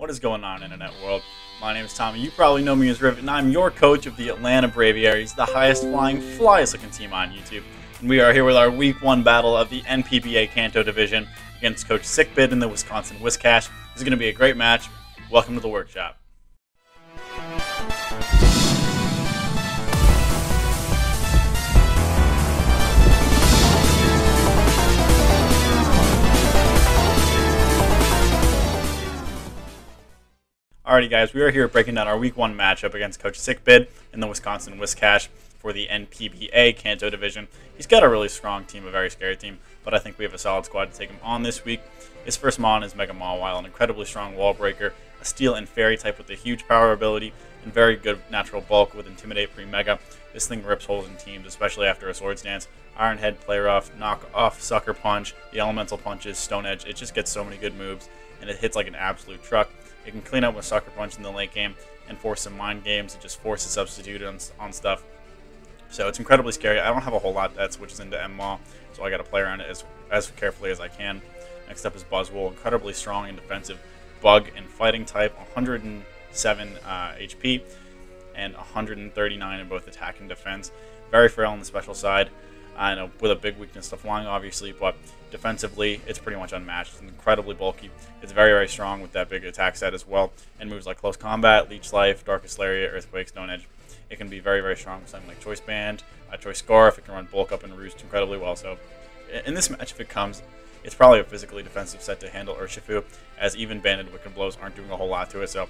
What is going on, internet world? My name is Tommy. You probably know me as Rivet, and I'm your coach of the Atlanta Braviaries, the highest flying, flyest looking team on YouTube. And we are here with our Week 1 battle of the NPBA Kanto Division against Coach Sickbid and the Wisconsin Whiscash. This is going to be a great match. Welcome to the workshop. Alrighty guys, we are here breaking down our Week 1 matchup against Coach Sickbid and the Wisconsin Whiscash for the NPBA Kanto Division. He's got a really strong team, a very scary team, but I think we have a solid squad to take him on this week. His first Mon is Mega Mawile, an incredibly strong wall breaker, a steel and fairy type with a huge power ability, and very good natural bulk with Intimidate pre-Mega. This thing rips holes in teams, especially after a Swords Dance. Iron Head, Play Rough, Knock Off, Sucker Punch, the Elemental Punches, Stone Edge. It just gets so many good moves, and it hits like an absolute truck. It can clean up with Sucker Punch in the late game and force some mind games and just force a substitute on stuff. So it's incredibly scary. I don't have a whole lot that switches into M-Maw, so I got to play around it as carefully as I can. Next up is Buzzwole, incredibly strong and defensive bug and fighting type, 107 HP and 139 in both attack and defense. Very frail on the special side. I know with a big weakness to flying, obviously, but defensively, it's pretty much unmatched. It's incredibly bulky. It's very, very strong with that big attack set as well, and moves like Close Combat, Leech Life, Darkest Lariat, Earthquake, Stone Edge. It can be very, very strong with something like Choice Band, Choice Scarf. It can run Bulk Up and Roost incredibly well. So in this match, if it comes, it's probably a physically defensive set to handle Urshifu, as even Banded Wicked Blows aren't doing a whole lot to it. So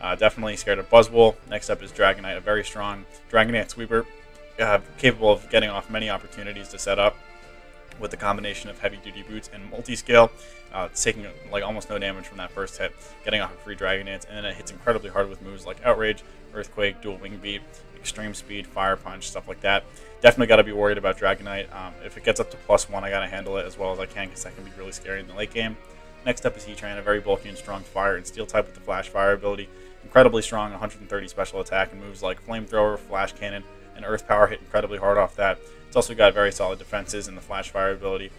definitely scared of Buzzwole. Next up is Dragonite, a very strong Dragonite sweeper, capable of getting off many opportunities to set up with the combination of heavy-duty boots and multi-scale. It's taking like almost no damage from that first hit, getting off a free Dragon Dance, and then it hits incredibly hard with moves like Outrage, Earthquake, Dual Wing Beat, Extreme Speed, Fire Punch, stuff like that. Definitely got to be worried about Dragonite. If it gets up to +1, I got to handle it as well as I can, because that can be really scary in the late game. Next up is Heatran, a very bulky and strong fire and steel type with the Flash Fire ability. Incredibly strong, 130 special attack, and moves like Flamethrower, Flash Cannon, and Earth Power hit incredibly hard off that. It's also got very solid defenses and the Flash Fire ability,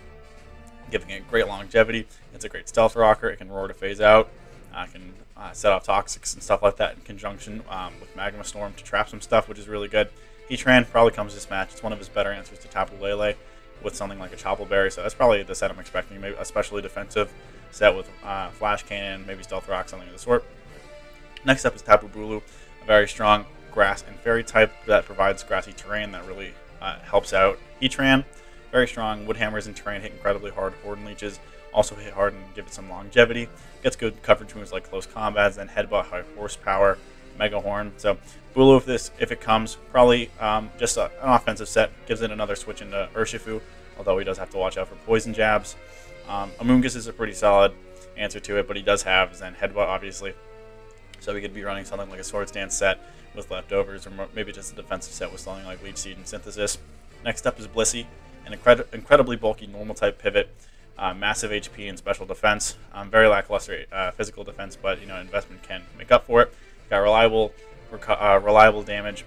giving it great longevity. It's a great stealth rocker. It can roar to phase out. It can set off Toxics and stuff like that in conjunction with Magma Storm to trap some stuff, which is really good. Heatran probably comes this match. It's one of his better answers to Tapu Lele with something like a Chople Berry, so that's probably the set I'm expecting. Maybe especially defensive set with Flash Cannon, maybe Stealth Rock, something of the sort. Next up is Tapu Bulu, a very strong grass and fairy type that provides grassy terrain that really helps out Heatran. Very strong wood hammers and terrain, hit incredibly hard. Horde and Leeches also hit hard and give it some longevity. Gets good coverage moves like Close Combats, then Headbutt, High Horsepower, Mega Horn. So Bulu, if it comes, probably just an offensive set. Gives it another switch into Urshifu, although he does have to watch out for poison jabs. Amoonguss is a pretty solid answer to it, but he does have Zen Headbutt, obviously. So we could be running something like a Swords Dance set with leftovers, or maybe just a defensive set with something like Leech Seed and Synthesis. Next up is Blissey, an incredibly bulky normal type pivot, massive HP and special defense, very lackluster physical defense, but investment can make up for it. Got reliable damage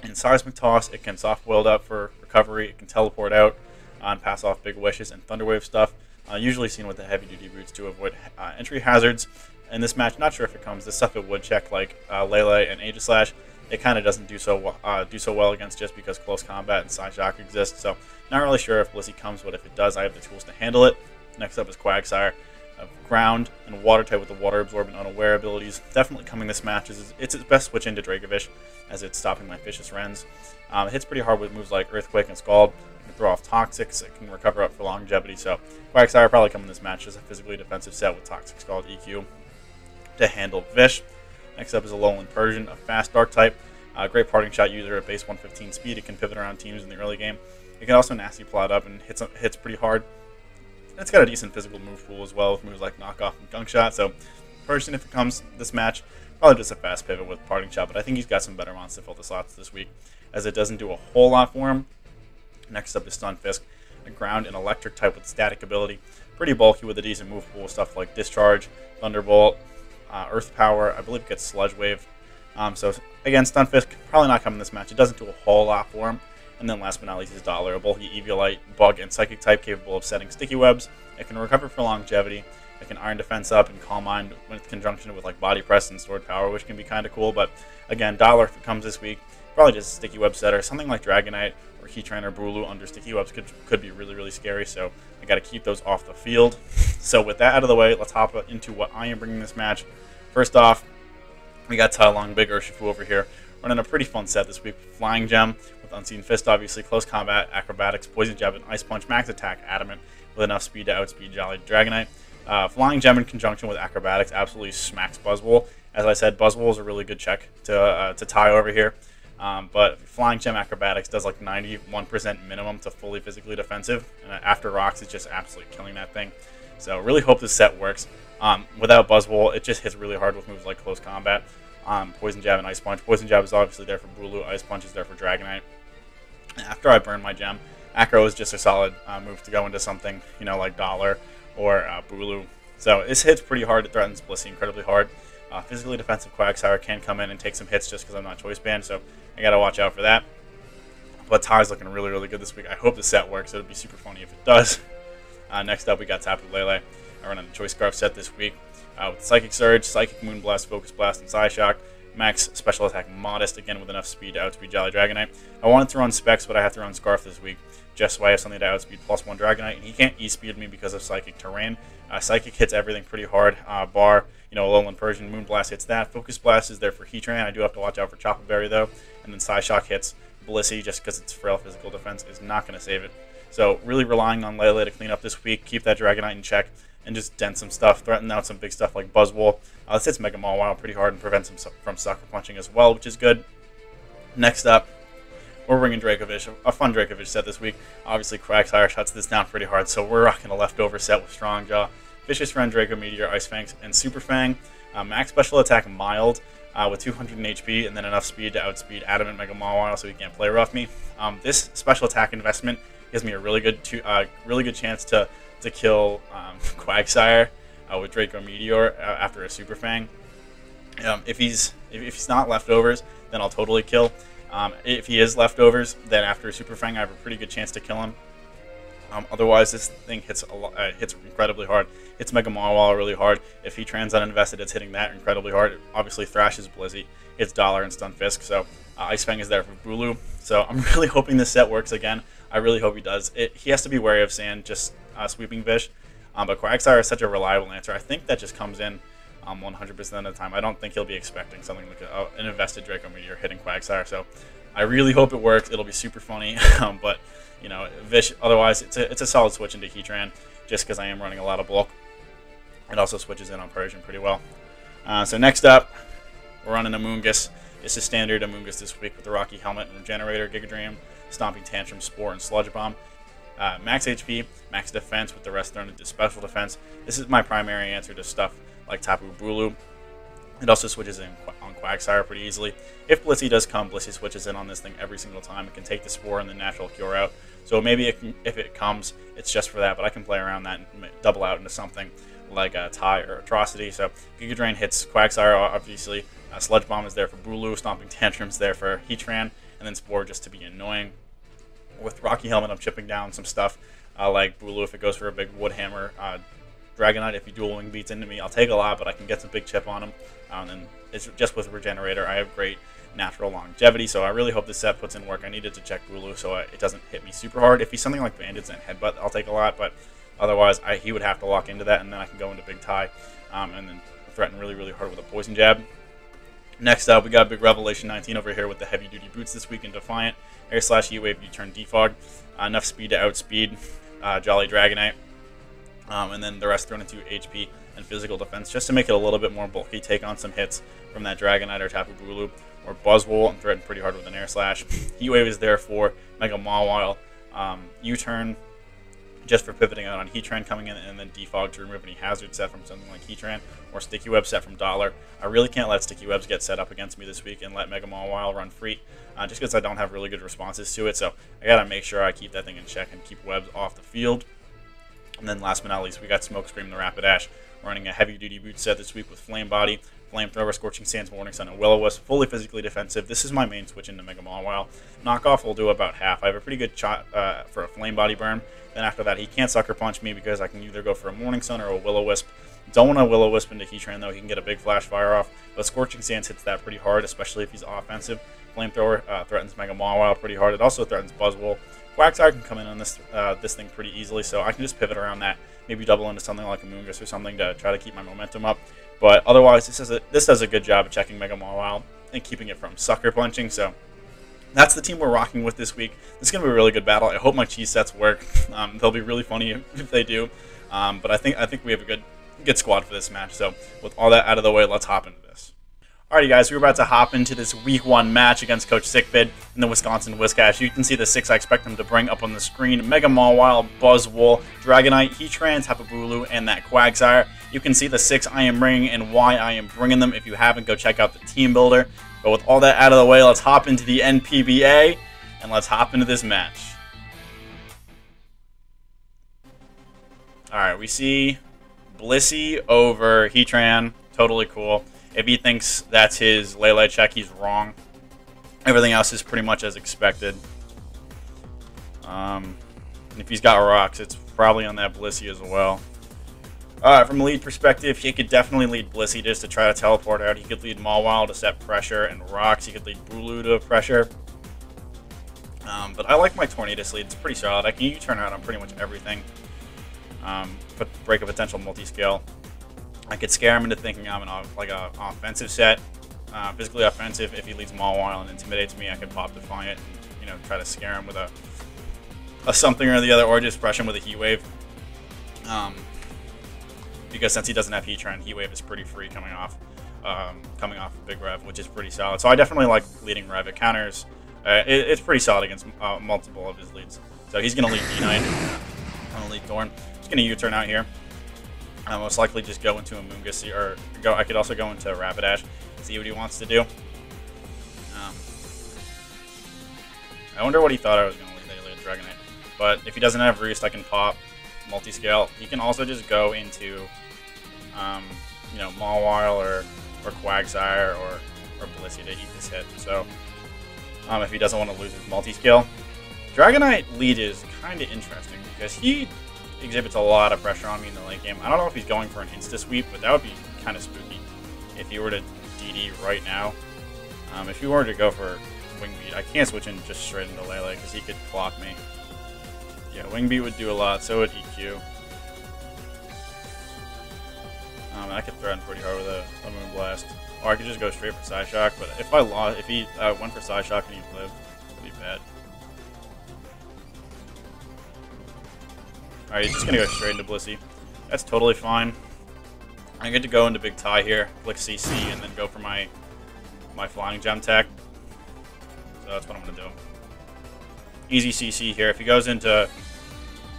and Seismic Toss. It can soft boiled up for recovery. It can teleport out and pass off Big Wishes and Thunderwave stuff. Usually seen with the heavy duty boots to avoid entry hazards. In this match, not sure if it comes. This stuff it would check like Lele and Aegislash. It kind of doesn't do so well against, just because Close Combat and Side Shock exist. So not really sure if Blissey comes, but if it does, I have the tools to handle it. Next up is Quagsire, ground and water type with the water absorbent unaware abilities. Definitely coming this match. It's its best switch into Dracovish, as it's stopping my Vicious Wrens. It hits pretty hard with moves like Earthquake and Scald. It can throw off Toxics. It can recover up for longevity. So Quagsire probably coming this match as a physically defensive set with Toxic, Scald, EQ to handle Vish. Next up is Alolan Persian, a fast dark type. Great parting shot user at base 115 speed. It can pivot around teams in the early game. It can also nasty plot up and hits pretty hard. And it's got a decent physical move pool as well, with moves like Knockoff and Gunk Shot. So Persian, if it comes this match, probably just a fast pivot with parting shot, but I think he's got some better mons to fill the slots this week, as it doesn't do a whole lot for him. Next up is Stunfisk, a ground and electric type with static ability. Pretty bulky with a decent move pool, stuff like Discharge, Thunderbolt, Earth Power. I believe it gets Sludge Wave. So again, Stunfisk probably not coming this match. It doesn't do a whole lot for him. And then last but not least is Dollar, a bulky Eviolite, Bug, and Psychic type capable of setting sticky webs. It can recover for longevity, I can Iron Defense up and Calm Mind in conjunction with like Body Press and Stored Power, which can be kind of cool. But again, Dollar, if it comes this week, probably just Sticky Web setter. Something like Dragonite or Heatran or Brulu under Sticky Webs could be really, really scary. So I got to keep those off the field. So with that out of the way, let's hop into what I am bringing this match. First off, we got Tai Long, Big Urshifu over here, running a pretty fun set this week. Flying Gem with Unseen Fist, obviously, Close Combat, Acrobatics, Poison Jab, and Ice Punch, Max Attack, Adamant, with enough speed to outspeed Jolly Dragonite. Flying Gem in conjunction with Acrobatics absolutely smacks Buzzwole. As I said, Buzzwole is a really good check to Tai over here. But Flying Gem Acrobatics does like 91% minimum to fully physically defensive. And after Rocks, it's just absolutely killing that thing. So really hope this set works. Without Buzzwole, it just hits really hard with moves like Close Combat, Poison Jab, and Ice Punch. Poison Jab is obviously there for Brulu. Ice Punch is there for Dragonite. And after I burn my gem, Acro is just a solid move to go into something, like Dollar or Brulu. So this hits pretty hard. It threatens Blissey incredibly hard. Physically defensive Quagsire can come in and take some hits just because I'm not choice banned, so I got to watch out for that. But Tai's looking really, really good this week. I hope the set works. It would be super funny if it does. Next up, we got Tapu Lele. I run on the Choice Scarf set this week with Psychic Surge, Psychic Moonblast, Focus Blast, and Psyshock. Max Special Attack Modest, again with enough speed to outspeed Jolly Dragonite. I wanted to run Specs, but I have to run Scarf this week, just so I have something to outspeed +1 Dragonite, and he can't E-speed me because of Psychic Terrain. Psychic hits everything pretty hard, bar, Alolan Persian. Moonblast hits that. Focus Blast is there for Heatran. I do have to watch out for Chocolate Berry, though. And then Psyshock hits Blissey, just because its frail physical defense is not going to save it. So really relying on Lele to clean up this week, keep that Dragonite in check, and just dent some stuff, threaten out some big stuff like Buzzwole. This hits Mega Mawile pretty hard and prevents him from Sucker Punching as well, which is good. Next up, we're bringing Dracovish, a fun Dracovish set this week. Obviously, Quagsire shuts this down pretty hard, so we're rocking a leftover set with Strong Jaw, Vicious Friend, Draco Meteor, Ice Fangs, and Super Fang. Max Special Attack Mild with 200 HP and then enough speed to outspeed Adamant, Mega Mawile, so he can't play rough me. This special attack investment gives me a really good chance to kill Quagsire with Draco Meteor after a Super Fang. If he's not leftovers, then I'll totally kill. If he is leftovers, then after a Super Fang, I have a pretty good chance to kill him. Otherwise, this thing hits incredibly hard. Hits Mega Mawile really hard. If he trans uninvested, it's hitting that incredibly hard. It obviously thrashes Blissey. Hits Dollar and Stun Fisk. So Ice Fang is there for Brulu. So I'm really hoping this set works again. I really hope he does. He has to be wary of Sand, just sweeping Vish. But Quagsire is such a reliable answer. I think that just comes in 100% of the time. I don't think he'll be expecting something like an invested Draco Meteor hitting Quagsire. So I really hope it works. It'll be super funny. But Vish. Otherwise, it's a solid switch into Heatran, just because I am running a lot of bulk. It also switches in on Persian pretty well. So next up, we're running Amoonguss. It's a standard Amoonguss this week with the Rocky Helmet and Regenerator, Giga Dream, Stomping Tantrum, Spore, and Sludge Bomb. Max HP, max defense with the rest thrown into special defense. This is my primary answer to stuff like Tapu Bulu. It also switches in on Quagsire pretty easily. If Blissey does come, Blissey switches in on this thing every single time. It can take the Spore and the Natural Cure out. So maybe if it comes, it's just for that, but I can play around that and double out into something like Tai or Atrocity. So Giga Drain hits Quagsire, obviously. Sludge Bomb is there for Bulu. Stomping Tantrum's there for Heatran. And then Spore just to be annoying. With Rocky Helmet, I'm chipping down some stuff like Bulu if it goes for a big Wood Hammer. Dragonite, if he dual wing beats into me, I'll take a lot, but I can get some big chip on him. And it's just with Regenerator, I have great natural longevity, so I really hope this set puts in work. I needed to check Bulu so it doesn't hit me super hard. If he's something like Bandits and Headbutt, I'll take a lot, but otherwise he would have to lock into that, and then I can go into Big Tai and then threaten really, really hard with a Poison Jab. Next up, we got Big Revelation 19 over here with the Heavy Duty Boots this week in Defiant. Air Slash, Heat Wave, U-Turn, Defog. Enough speed to outspeed Jolly Dragonite. And then the rest thrown into HP and physical defense just to make it a little bit more bulky. Take on some hits from that Dragonite or Tapu Bulu or Buzzwole and threaten pretty hard with an Air Slash. Heat Wave is there for Mega Mawile. U-Turn just for pivoting out on Heatran coming in, and then Defog to remove any hazard set from something like Heatran, or Sticky Web set from Dollar. I really can't let Sticky Webs get set up against me this week and let Mega Mawile run free, just because I don't have really good responses to it, so I gotta make sure I keep that thing in check and keep Webs off the field. And then last but not least, we got Smokescream the Rapidash, running a heavy-duty boot set this week with Flame Body, Flamethrower, Scorching Sands, Morning Sun, and Will-O-Wisp, fully physically defensive. This is my main switch into Mega Mawile. Knockoff will do about half. I have a pretty good shot for a Flame Body burn. Then after that, he can't Sucker Punch me because I can either go for a Morning Sun or a Will-O-Wisp. Don't want to Will-O-Wisp into Heatran, though. He can get a big Flash Fire off, but Scorching Sands hits that pretty hard, especially if he's offensive. Flamethrower threatens Mega Mawile pretty hard. It also threatens Buzzwole. Quagsire can come in on this thing pretty easily, so I can just pivot around that. Maybe double into something like a Moongus or something to try to keep my momentum up. But otherwise, this does a good job of checking Mega Mawile and keeping it from Sucker Punching, so that's the team we're rocking with this week. This is going to be a really good battle. I hope my cheese sets work. They'll be really funny if they do. But I think we have a good squad for this match. So with all that out of the way, let's hop into this. Alrighty, guys, we're about to hop into this Week 1 match against Coach Sickbid in the Wisconsin Whiscash. You can see the 6 I expect him to bring up on the screen. Mega Mawile, Buzzwole, Dragonite, Heatran, Tapu Bulu, and that Quagsire. You can see the 6 I am bringing and why I am bringing them. If you haven't, go check out the team builder. But with all that out of the way, let's hop into the NPBA, and let's hop into this match. Alright, we see Blissey over Heatran. Totally cool. If he thinks that's his Lele check, he's wrong. Everything else is pretty much as expected. And if he's got rocks, it's probably on that Blissey as well. Alright, from a lead perspective, he could definitely lead Blissey just to try to teleport out. He could lead Mawile to set pressure and rocks. He could lead Bulu to pressure. But I like my Tornadus lead. It's pretty solid. I can U-turn out on pretty much everything. Break a potential multi-scale. I could scare him into thinking I'm an offensive set. Physically offensive. If he leads Mawile and intimidates me, I could pop Defiant and try to scare him with a something or the other, or just brush him with a Heat Wave. Because since he doesn't have Heatran, Heat Wave is pretty free coming off Big Rev, which is pretty solid. So I definitely like leading Rev. It counters. It's pretty solid against multiple of his leads. So he's going to lead D-Knight. I'm going to lead Thorn. He's going to U-turn out here. I'll most likely just go into a Moongus, or I could also go into Rapidash, see what he wants to do. I wonder what he thought I was going to lead Dragonite. But if he doesn't have Roost, I can pop multi-scale. He can also just go into Mawile or Quagsire or Blissey to eat this hit. So if he doesn't want to lose his multi-scale. Dragonite lead is kind of interesting because he exhibits a lot of pressure on me in the late game. I don't know if he's going for an insta-sweep, but that would be kind of spooky if he were to DD right now. If he were to go for Wing Beat, I can't switch in just straight into Lele because he could clock me. Yeah, Wing Beat would do a lot, so would EQ. I could threaten pretty hard with a Moonblast. Or I could just go straight for Psyshock, but if he went for Psyshock and he lived, it would be bad. Alright, he's just going to go straight into Blissey. That's totally fine. I get to go into Big Tie here, click CC, and then go for my Flying Gem tech. So that's what I'm going to do. Easy CC here. If he goes into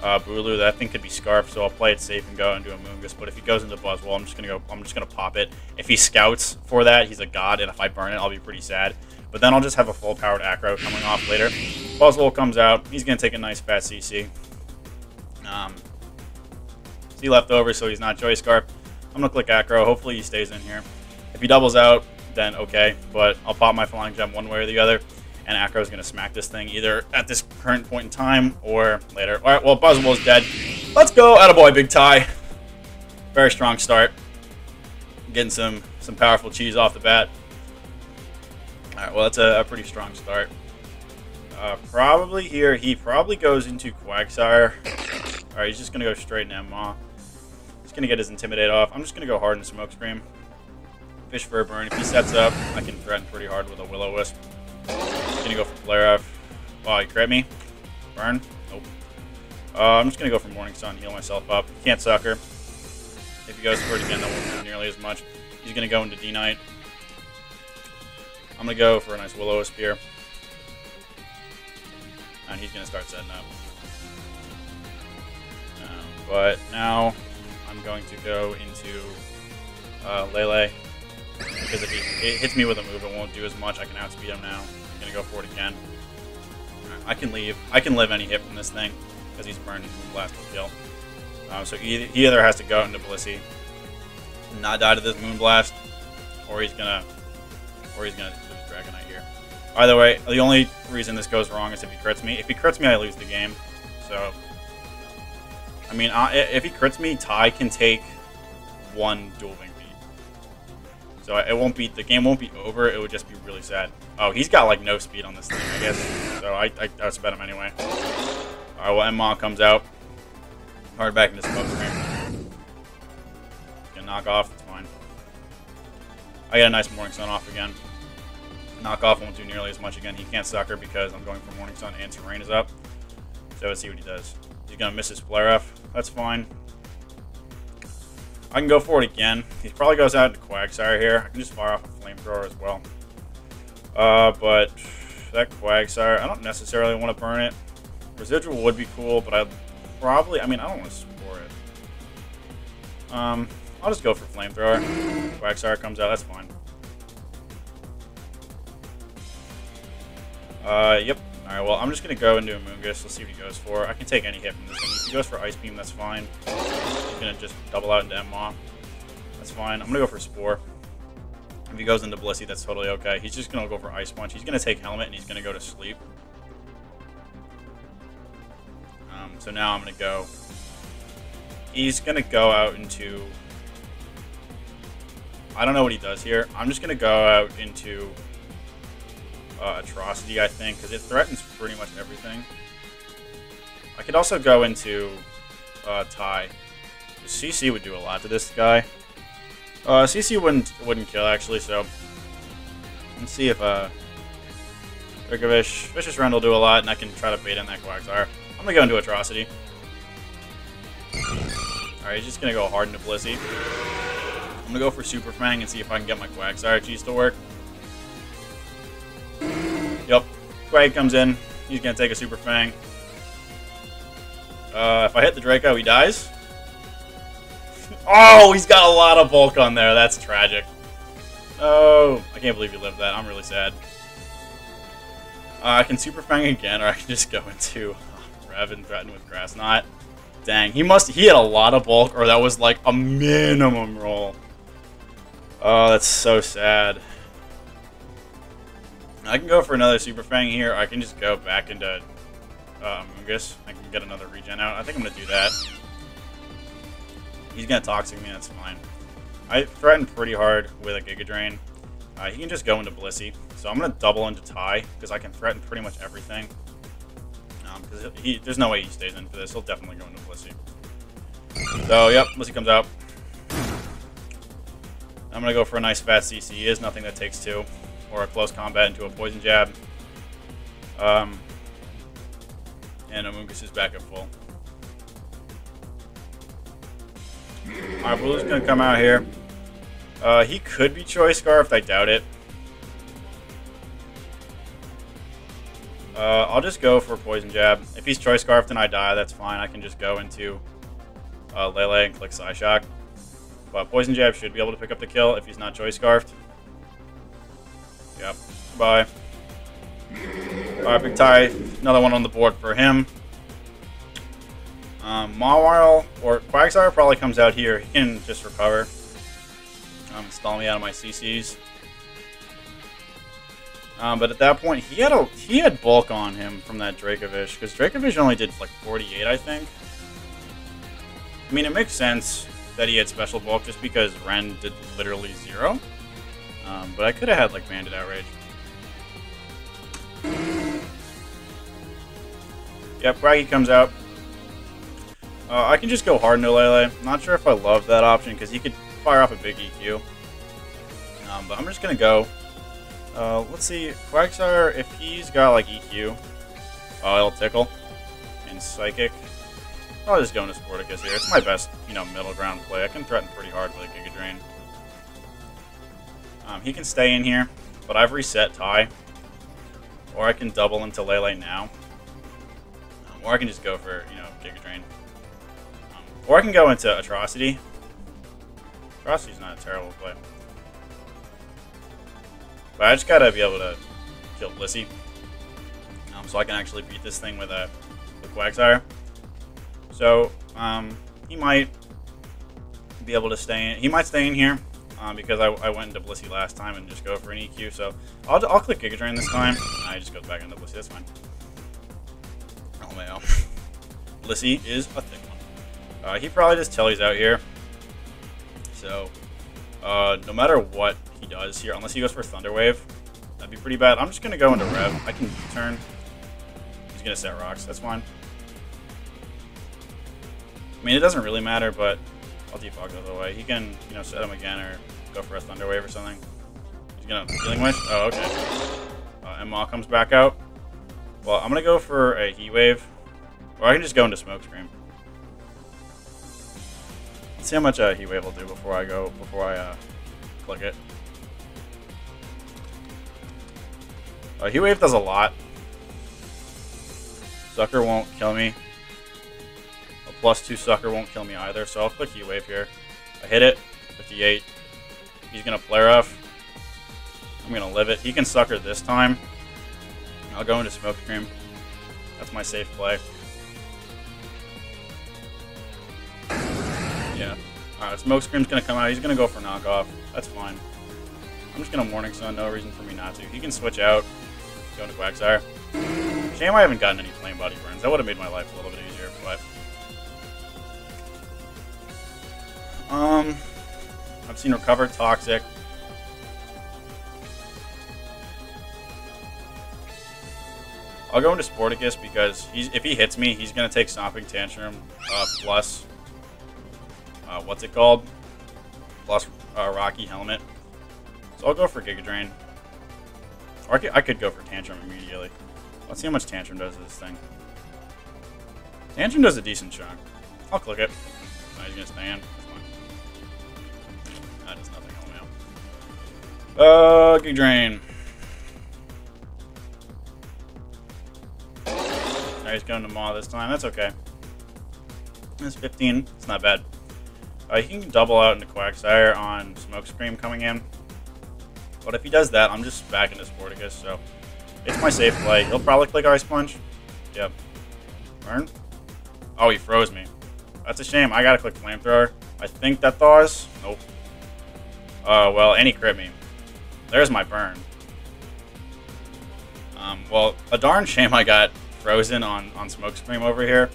Bulu, that thing could be Scarf, so I'll play it safe and go into a Moongus. But if he goes into Buzzwole, I'm just gonna pop it. If he scouts for that, he's a god, and if I burn it, I'll be pretty sad. But then I'll just have a full powered Acro coming off later. Buzzwole comes out. He's gonna take a nice fat CC. C left over, so he's not Joy Scarf. I'm gonna click Acro. Hopefully he stays in here. If he doubles out, then okay. But I'll pop my Flying Gem one way or the other. And Acro is going to smack this thing either at this current point in time or later. All right, well, Buzzwole's dead. Let's go. Attaboy, Big Tie. Very strong start. Getting some powerful cheese off the bat. All right, well, that's a pretty strong start. Probably here, he probably goes into Quagsire. All right, he's just going to go straight in Maw. He's going to get his Intimidate off. I'm just going to go hard in Smoke Scream. Fish for a burn. If he sets up, I can threaten pretty hard with a Will-O-Wisp. Gonna go for Flare Up. Oh, he crit me. Burn. Nope. I'm just gonna go for Morning Sun, heal myself up. Can't sucker. If he goes for it again, that won't do nearly as much. He's gonna go into D-Knight. I'm gonna go for a nice Will-O-Wisp here. And he's gonna start setting up. But now I'm going to go into Lele. Because if he hits me with a move, it won't do as much. I can outspeed him now. I'm going to go for it again. Right, I can leave. I can live any hit from this thing because he's burned. Blast will kill. So he either has to go into Blissey and not die to this Moonblast, or he's gonna lose Dragonite here. Either way, the only reason this goes wrong is if he crits me. If he crits me, I lose the game. So, I mean, if he crits me, Ty can take one Duel Wing beat. So it won't be, the game won't be over, it would just be really sad. Oh, he's got like no speed on this thing, I guess. So I just bet him anyway. Alright, well, Enma comes out. Hard back into smoke screen. Can knock off, it's fine. I get a nice Morning Sun off again. Knock off won't do nearly as much again. He can't sucker because I'm going for Morning Sun and Terrain is up. So let's see what he does. He's gonna miss his Flare F. That's fine. I can go for it again. He probably goes out into Quagsire here. I can just fire off a Flamethrower as well. But that Quagsire, I don't necessarily want to burn it. Residual would be cool, but I mean, I don't want to Spore it. I'll just go for Flamethrower. Quagsire comes out, that's fine. Yep. Alright, well, I'm just going to go into Amoonguss. Let's see what he goes for. I can take any hit from this thing. If he goes for Ice Beam, that's fine. He's going to just double out into Enma. That's fine. I'm going to go for Spore. If he goes into Blissey, that's totally okay. He's just going to go for Ice Punch. He's going to take Helmet, and he's going to go to sleep. So now I'm going to go... He's going to go out into... I don't know what he does here. I'm just going to go out into... Atrocity, I think, because it threatens pretty much everything. I could also go into Tie. CC would do a lot to this guy. CC wouldn't kill actually, so let's see if Dracovish, Vicious Rend will do a lot, and I can try to bait in that Quagsire. I'm gonna go into Atrocity. Alright, he's just gonna go hard into Blissey. I'm gonna go for Super Fang and see if I can get my Quagsire cheese to work. Yep, Quag comes in. He's gonna take a Super Fang. If I hit the Draco, he dies. Oh, he's got a lot of bulk on there. That's tragic. Oh, I can't believe he lived that. I'm really sad. I can Super Fang again, or I can just go into Rev and threaten with Grass Knot. Dang, he had a lot of bulk, or that was like a minimum roll. Oh, that's so sad. I can go for another Super Fang here. I can just go back into Amoonguss. I can get another regen out. I think I'm going to do that. He's going to Toxic me. That's fine. I threatened pretty hard with a Giga Drain. He can just go into Blissey. So I'm going to double into Tie because I can threaten pretty much everything. Because there's no way he stays in for this. He'll definitely go into Blissey. So, yep, Blissey comes out. I'm going to go for a nice fast CC. He is nothing that takes 2. Or a close combat into a Poison Jab. And Amoonguss is back at full. Alright, Blue's gonna come out here. He could be Choice Scarfed, I doubt it. I'll just go for Poison Jab. If he's Choice Scarfed and I die, that's fine. I can just go into Lele and click Psyshock. But Poison Jab should be able to pick up the kill if he's not Choice Scarfed. Yep. Bye. Alright, Big Tie. Another one on the board for him. Mawile or Quagsire probably comes out here. He can just recover. Stall me out of my CCs. But at that point, he had bulk on him from that Dracovish, because Dracovish only did like 48, I think. I mean, it makes sense that he had special bulk just because Ren did literally 0. But I could have had like Bandit Outrage. Yep, Quaggy comes out. I can just go hard into Lele. Not sure if I love that option because he could fire off a big EQ. But I'm just gonna go. Let's see, Quagsire, if he's got like EQ, it'll Tickle and Psychic. I'll just go into Sporticus here. It's my best, middle ground play. I can threaten pretty hard with a Giga Drain. He can stay in here, but I've reset Tie. Or I can double into Lele now. Or I can just go for, Giga Drain. Or I can go into Atrocity. Atrocity's not a terrible play. But I just gotta be able to kill Blissey. So I can actually beat this thing with Quagsire. So, he might be able to stay in. He might stay in here. Because I went into Blissey last time and just go for an EQ, so I'll click Giga Drain this time. I just go back into Blissey, that's fine. Oh man, Blissey is a thick one. He probably just Telly's out here. So, no matter what he does here, unless he goes for Thunder Wave, that'd be pretty bad. I'm just going to go into Rev. I can U-turn. He's going to set rocks. That's fine. I mean, it doesn't really matter, but I'll defog the other way. He can, you know, set him again or go for a Thunder Wave or something. He's going to Healing Wish. Oh, okay. And Maw comes back out. Well, I'm going to go for a Heat Wave. Or I can just go into Smoke Screen. Let's see how much Heat Wave will do before I click it. Heat Wave does a lot. Sucker won't kill me. A +2 Sucker won't kill me either, so I'll click Heat Wave here. I hit it, 58. He's going to Flare Off. I'm going to live it. He can Sucker this time. I'll go into Smoke Screen. That's my safe play. Yeah. Alright, Smoke Scream's going to come out. He's going to go for Knockoff. That's fine. I'm just going to Morning Sun. No reason for me not to. He can switch out. Go into Quagsire. Shame I haven't gotten any Flame Body Burns. That would have made my life a little bit easier, but... I've seen Recover Toxic. I'll go into Sporticus because if he hits me, he's going to take Stomping Tantrum plus... what's it called? Plus Rocky Helmet. So I'll go for Giga Drain. Or I could go for Tantrum immediately. Let's see how much Tantrum does to this thing. Tantrum does a decent chunk. I'll click it. No, he's going to stand. That's fine. That does nothing. Oh, man. Giga Drain. Now he's going to Maw this time. That's okay. It's 15. It's not bad. He can double out into Quagsire on Smoke Scream coming in. But if he does that, I'm just back into Sporticus, so it's my safe play. He'll probably click Ice Punch. Yep. Burn. Oh, he froze me. That's a shame. I gotta click Flamethrower. I think that thaws. Nope. Well, and he crit me. There's my burn. Well, a darn shame I got frozen on Smoke Scream over here.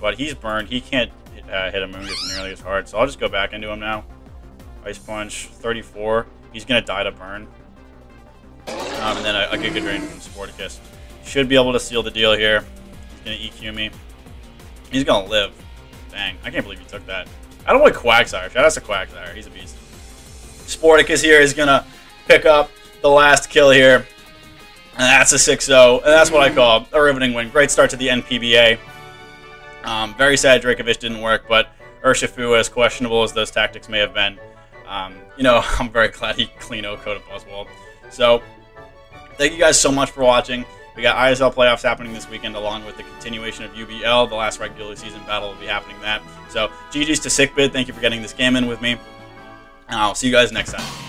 But he's burned. He can't hit a Moongus nearly as hard, so I'll just go back into him now. Ice Punch, 34. He's going to die to burn. And then a Giga Drain from Sporticus. Should be able to seal the deal here. He's going to EQ me. He's going to live. Dang, I can't believe he took that. I don't like Quagsire. Shout out to Quagsire. He's a beast. Sporticus here is going to pick up the last kill here. And that's a 6-0. And that's what I call a riveting win. Great start to the NPBA. Very sad Dracovish didn't work, but Urshifu, as questionable as those tactics may have been, you know, I'm very glad he clean O-coded Buzzwole. So, thank you guys so much for watching. We got ISL playoffs happening this weekend, along with the continuation of UBL. The last regular season battle will be happening then. So, GG's to Sickbid. Thank you for getting this game in with me. And I'll see you guys next time.